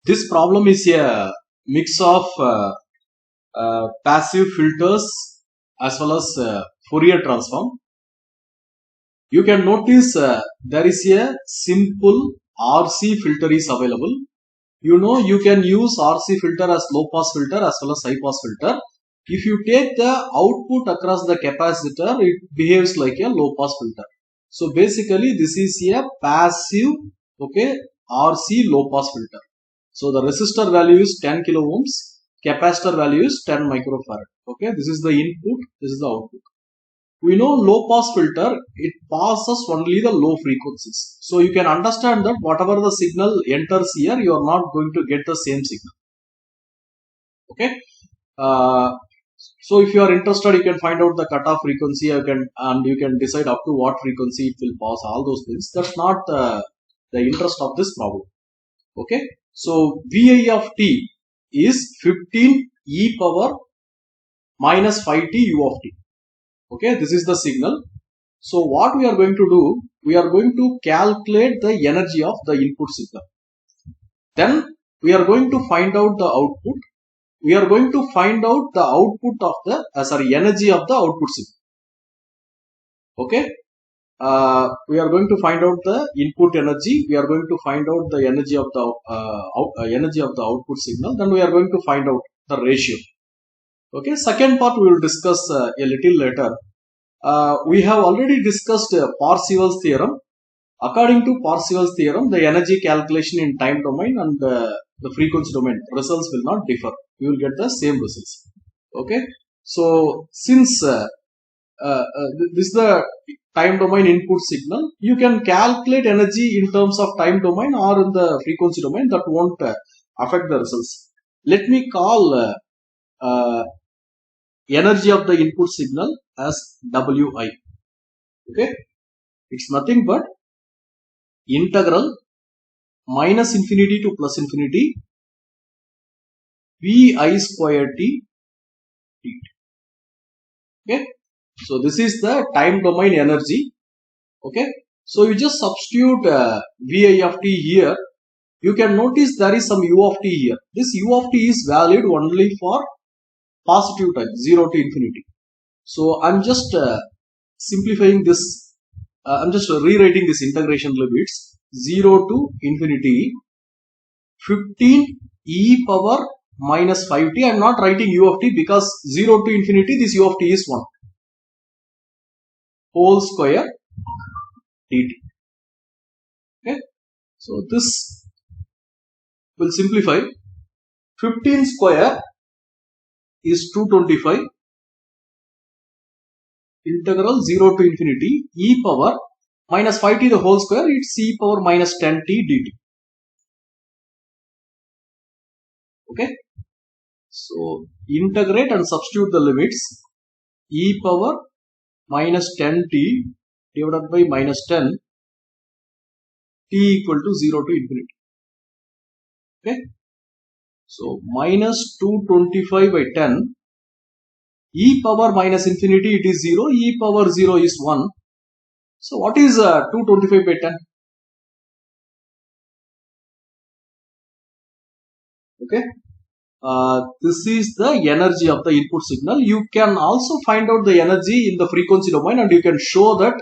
This problem is a mix of passive filters as well as Fourier transform. You can notice there is a simple RC filter is available. You know, you can use RC filter as low pass filter as well as high pass filter. If you take the output across the capacitor, it behaves like a low pass filter. So basically this is a passive, okay, RC low pass filter. So the resistor value is 10 kilo ohms, capacitor value is 10 microfarad. Okay, this is the input, this is the output. We know low pass filter, it passes only the low frequencies. So you can understand that whatever the signal enters here, you are not going to get the same signal. Okay. So if you are interested, you can find out the cutoff frequency, and you can decide up to what frequency it will pass, all those things. That's not the interest of this problem. Okay. So Vi of t is 15 e power minus 5t u of t. Okay, this is the signal. So what we are going to do, we are going to calculate the energy of the input signal. Then we are going to find out the output. We are going to find out the output of the, energy of the output signal. Okay. We are going to find out the input energy. We are going to find out the energy of the output signal. Then we are going to find out the ratio. Okay. Second part we will discuss a little later. We have already discussed Parseval's theorem. According to Parseval's theorem, the energy calculation in time domain and the frequency domain results will not differ. You will get the same results. Okay. So since this is the time domain input signal, you can calculate energy in terms of time domain or in the frequency domain. That won't affect the results. Let me call energy of the input signal as Wi. Okay. It's nothing but integral minus infinity to plus infinity Vi square t dt. Okay. So this is the time domain energy. Okay. So you just substitute Vi of t here. You can notice there is some u of t here. This u of t is valid only for positive time, 0 to infinity. So I'm just simplifying this. I'm just rewriting this integration limits 0 to infinity 15 e power minus 5t. I'm not writing u of t because 0 to infinity this u of t is 1 whole square dt. Okay. So this will simplify. 15 square is 225 integral 0 to infinity e power minus 5t the whole square, it's e power minus 10t dt. Okay. So integrate and substitute the limits. E power minus 10t divided by minus 10 t equal to 0 to infinity. Okay. So minus 225 by 10 e power minus infinity, it is 0, e power 0 is 1. So what is 225 by 10? Okay. This is the energy of the input signal. You can also find out the energy in the frequency domain and you can show that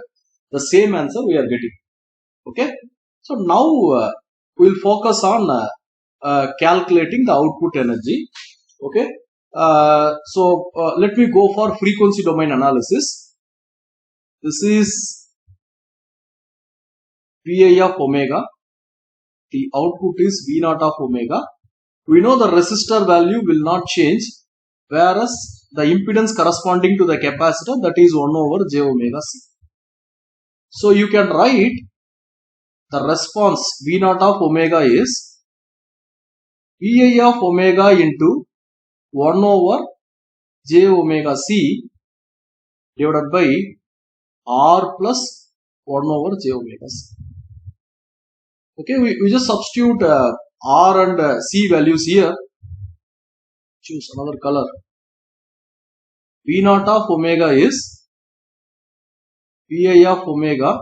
the same answer we are getting. Okay. So now we will focus on calculating the output energy. Okay. So let me go for frequency domain analysis. This is Vi of omega. The output is V naught of omega. We know the resistor value will not change, whereas the impedance corresponding to the capacitor, that is 1 over j omega c. So you can write the response V naught of omega is Vi of omega into 1 over j omega c divided by R plus 1 over j omega c. Okay, we just substitute R and C values here. Choose another color. V naught of omega is Vi of omega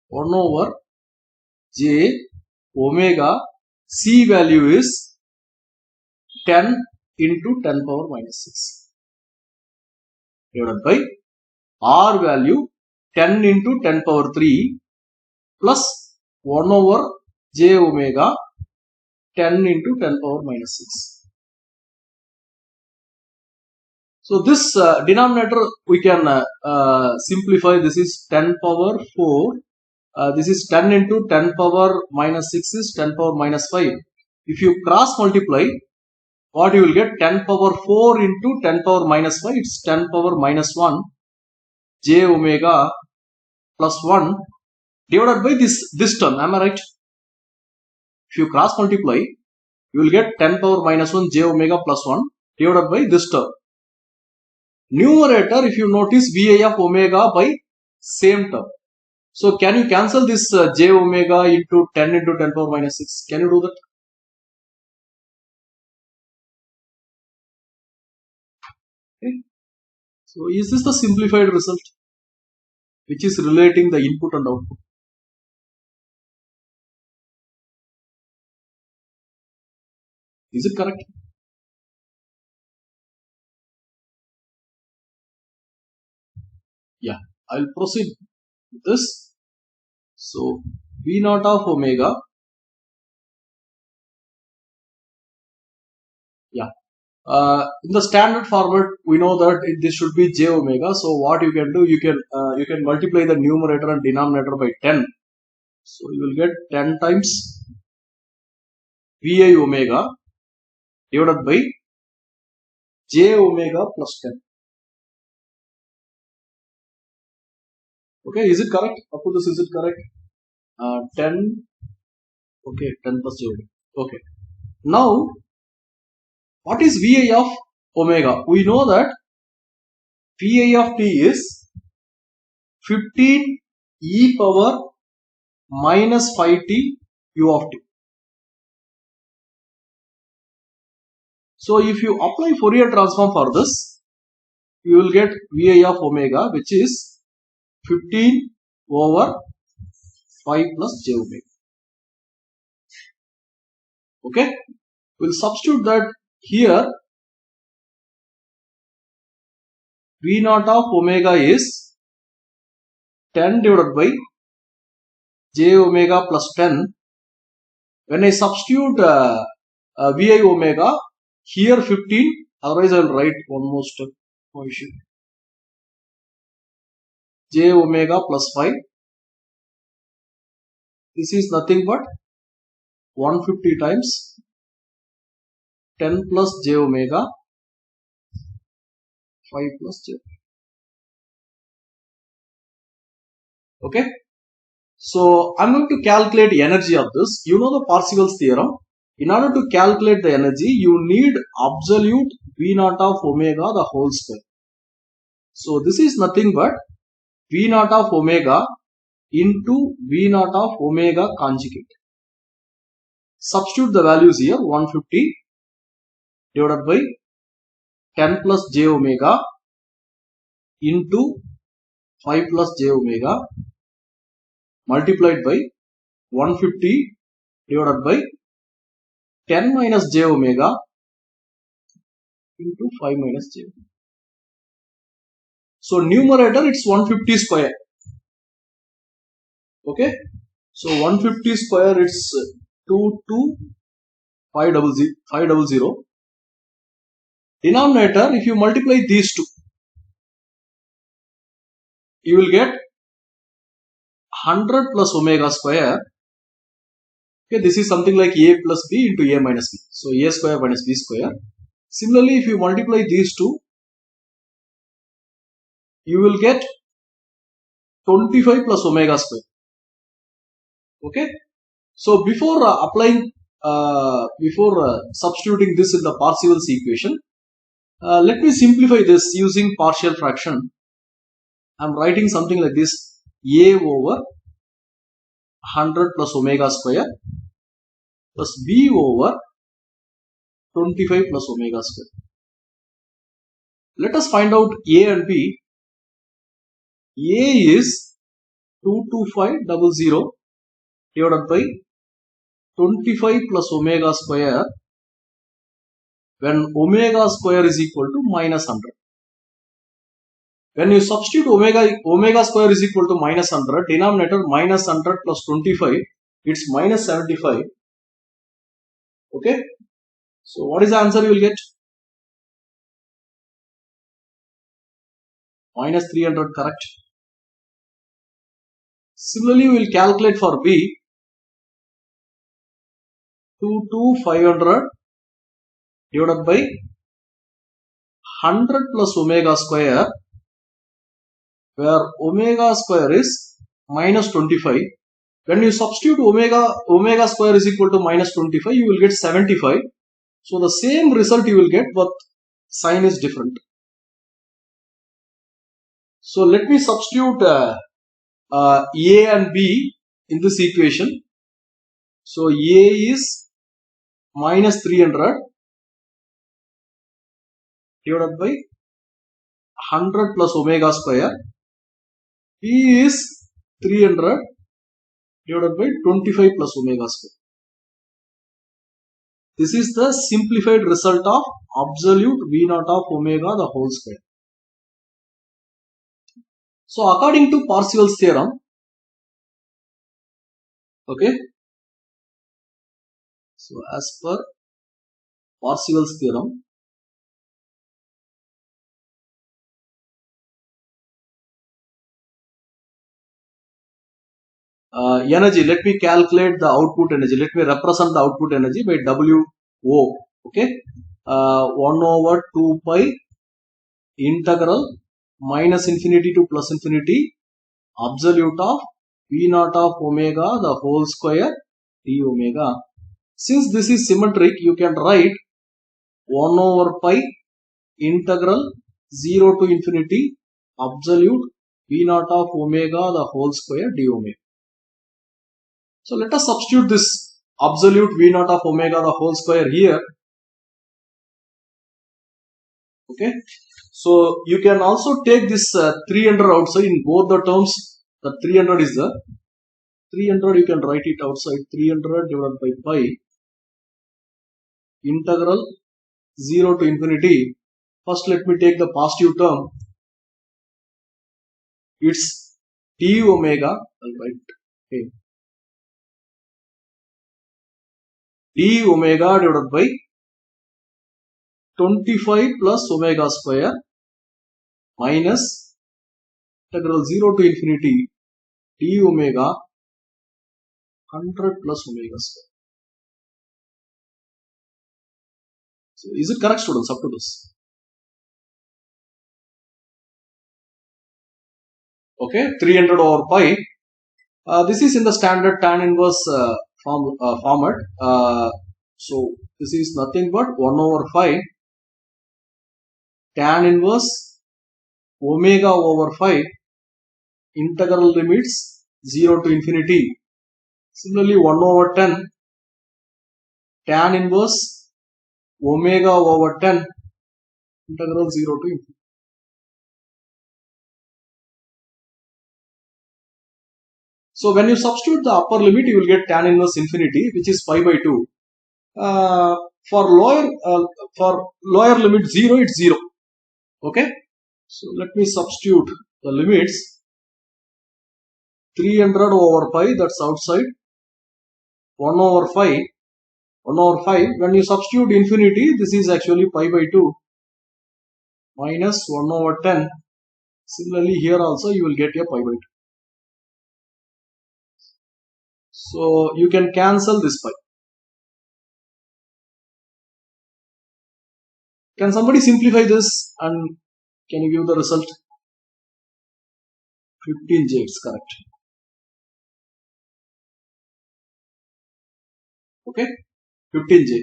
1 over j omega C value is 10 into 10 power minus 6 divided by R value 10 into 10 power 3 plus 1 over j omega 10 into 10 power minus 6. So this denominator we can simplify. This is 10 power 4. This is 10 into 10 power minus 6 is 10 power minus 5. If you cross multiply, what you will get? 10 power 4 into 10 power minus 5. It's 10 power minus 1 j omega plus 1 divided by this term. Am I right? If you cross multiply, you will get 10 power minus 1 j omega plus 1 divided by this term. Numerator, if you notice, VI of omega by same term. So can you cancel this j omega into 10 into 10 power minus 6? Can you do that? Okay. So is this the simplified result which is relating the input and output? Is it correct? Yeah, I'll proceed with this. So V naught of omega, yeah. In the standard format, we know that this should be j omega. So what you can do, you can multiply the numerator and denominator by 10. So you will get 10 times Vi omega divided by j omega plus 10. Okay, is it correct? Up to this, is it correct? 10. Okay, 10 plus j omega. Okay. Now, what is Vi of omega? We know that Vi of t is 15 e power minus 5t u of t. So if you apply Fourier transform for this, you will get Vi of omega, which is 15 over 5 plus j omega. Okay, we'll substitute that here. V naught of omega is 10 divided by j omega plus 10. When I substitute Vi omega, here 15, otherwise I will write one more step. No issue. J omega plus 5. This is nothing but 150 times 10 plus j omega 5 plus j. Okay. So I'm going to calculate energy of this. You know the Parseval's theorem. In order to calculate the energy, you need absolute V naught of omega the whole square. So this is nothing but V naught of omega into V naught of omega conjugate. Substitute the values here. 150 divided by 10 plus j omega into 5 plus j omega multiplied by 150 divided by 10 minus j omega into 5 minus j omega. So numerator, it's 150 square. Okay. So 150 square, it's 22500. Denominator, if you multiply these two, you will get 100 plus omega square. Okay, this is something like a plus b into a minus b. So a square minus b square. Similarly, if you multiply these two, you will get 25 plus omega square. Okay. So before substituting this in the Parseval's equation, let me simplify this using partial fraction. I am writing something like this: a over 100 plus omega square plus b over 25 plus omega square. Let us find out a and b. A is 22500 divided by 25 plus omega square when omega square is equal to minus 100. When you substitute omega square is equal to minus 100, denominator minus 100 plus 25, it's minus 75. Okay. So what is the answer you will get? Minus 300, correct. Similarly, we will calculate for B. 2 to 500 divided by 100 plus omega square, where omega square is minus 25. When you substitute omega square is equal to minus 25, you will get 75. So the same result you will get, but sign is different. So let me substitute A and B in this equation. So A is minus 300 divided by 100 plus omega square. B is 300 divided by 25 plus omega square. This is the simplified result of absolute V naught of omega the whole square. So according to Parseval's theorem, okay, so as per Parseval's theorem, energy, let me calculate the output energy. Let me represent the output energy by WO. Okay, 1 over 2 pi integral minus infinity to plus infinity absolute of V naught of omega the whole square d omega. Since this is symmetric, you can write 1 over pi integral 0 to infinity absolute V naught of omega the whole square d omega. So let us substitute this absolute V naught of omega the whole square here. Okay. So you can also take this 300 outside in both the terms. The 300 is the 300, you can write it outside. 300 divided by pi integral 0 to infinity. First let me take the positive term. It's d omega. I'll write okay. D omega divided by 25 plus omega square minus integral 0 to infinity d omega 100 plus omega square. So is it correct, students, up to this? Okay, 300 over pi. This is in the standard tan inverse format. So this is nothing but 1 over 5 tan inverse omega over 5 integral limits 0 to infinity. Similarly 1 over 10 tan inverse omega over 10 integral 0 to infinity. So when you substitute the upper limit, you will get tan inverse infinity, which is pi by 2. For lower limit 0, it's 0. Okay. So let me substitute the limits. 300 over pi, that's outside. 1 over 5. 1 over 5. When you substitute infinity, this is actually pi by 2. Minus 1 over 10. Similarly, here also you will get a pi by 2. So you can cancel this pi. Can somebody simplify this and can you give the result? 15j, it's correct. Okay, 15j.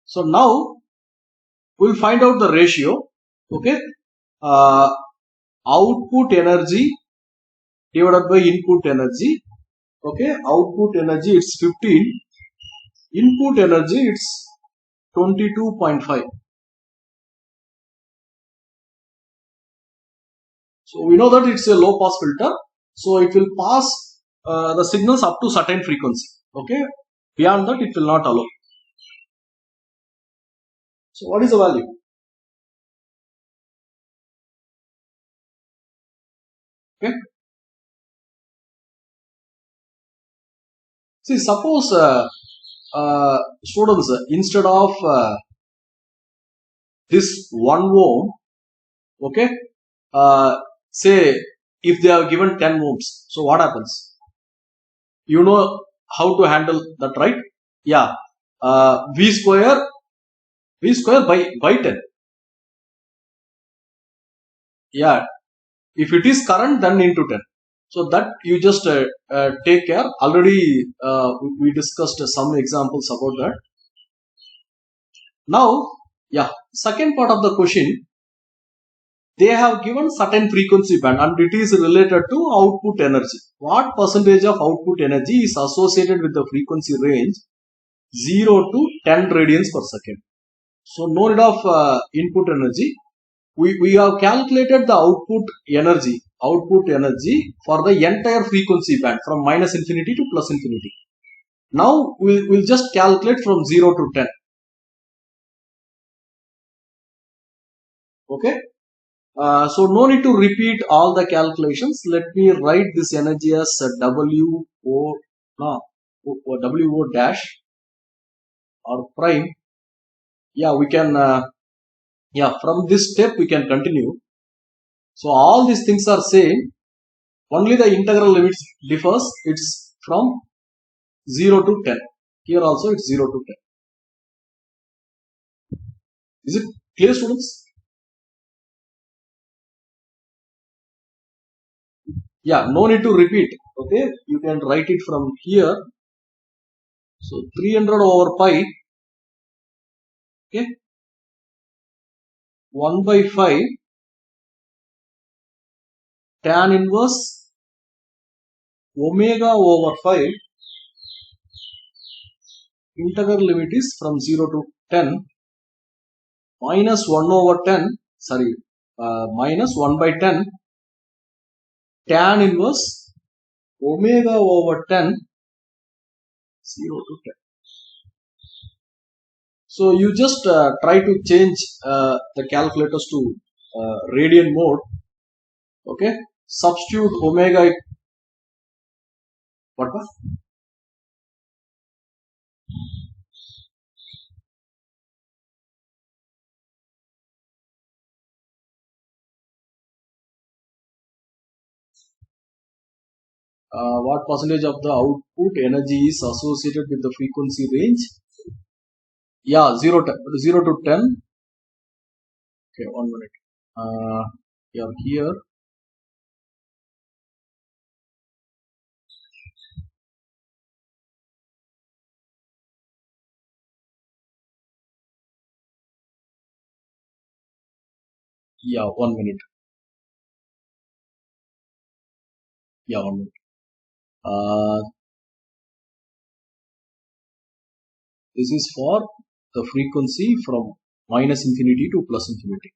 So now we'll find out the ratio. Okay, output energy divided by input energy. Okay, output energy it's 15. Input energy it's 22.5. So we know that it's a low pass filter. So it will pass the signals up to certain frequency. Okay. Beyond that, it will not allow. So what is the value? Okay. See, suppose students, instead of this 1 ohm, okay, say if they are given 10 ohms, so what happens? You know how to handle that, right? Yeah. V square by 10. Yeah. If it is current, then into 10. So that you just take care. Already we discussed some examples about that. Now, yeah, second part of the question, they have given certain frequency band and it is related to output energy. What percentage of output energy is associated with the frequency range 0 to 10 radians per second? So no need of input energy. We have calculated the output energy for the entire frequency band from minus infinity to plus infinity. Now we'll just calculate from 0 to 10. Okay. So no need to repeat all the calculations. Let me write this energy as WO dash or prime. Yeah, we can. From this step we can continue. So all these things are same. Only the integral limits differs. It's from 0 to 10. Here also it's 0 to 10. Is it clear, students? Yeah, no need to repeat. Okay, you can write it from here. So 300 over pi. Okay, 1 by 5 tan inverse omega over 5. Integral limit is from 0 to 10 minus 1 over 10. Sorry, minus 1 by 10 tan inverse omega over 10 0 to 10. So you just try to change the calculators to radian mode. Okay, substitute omega. What was? What percentage of the output energy is associated with the frequency range? Yeah, 0 to 10. Okay, 1 minute. Yeah, here. Yeah, 1 minute. Yeah, 1 minute. This is for the frequency from minus infinity to plus infinity.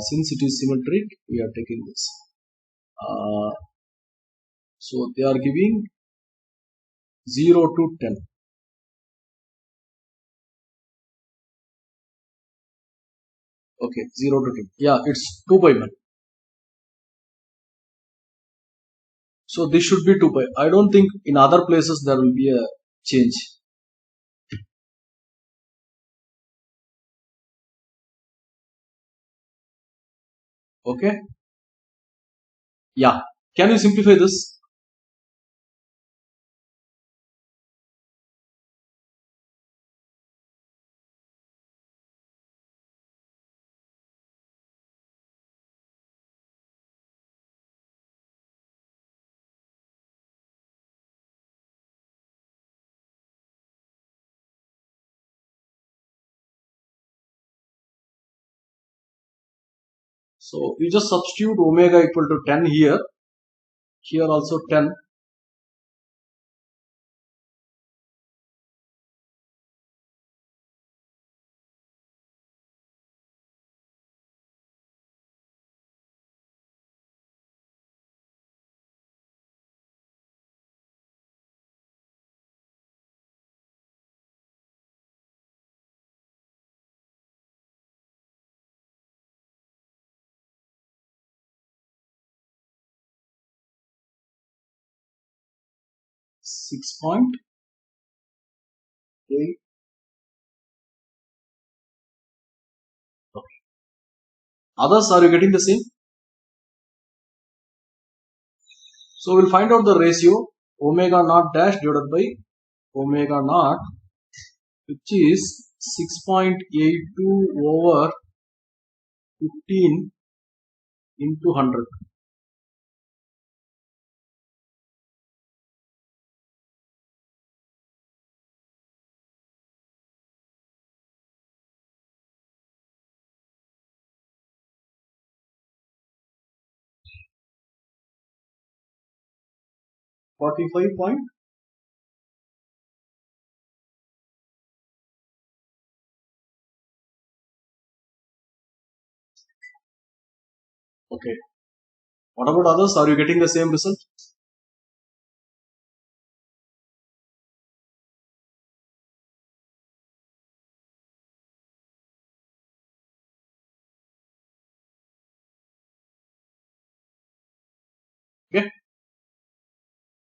Since it is symmetric, we are taking this. So they are giving 0 to 10. Okay, 0 to 10. Yeah, it's 2 by 1. So this should be 2 pi. I don't think in other places there will be a change. Okay. Yeah. Can you simplify this? So you just substitute omega equal to 10 here. Here also 10. 6.8. Okay. Others, are you getting the same? So we'll find out the ratio omega naught dash divided by omega naught, which is 6.82 over 15 into 100. .45. Okay. What about others? Are you getting the same result? Okay.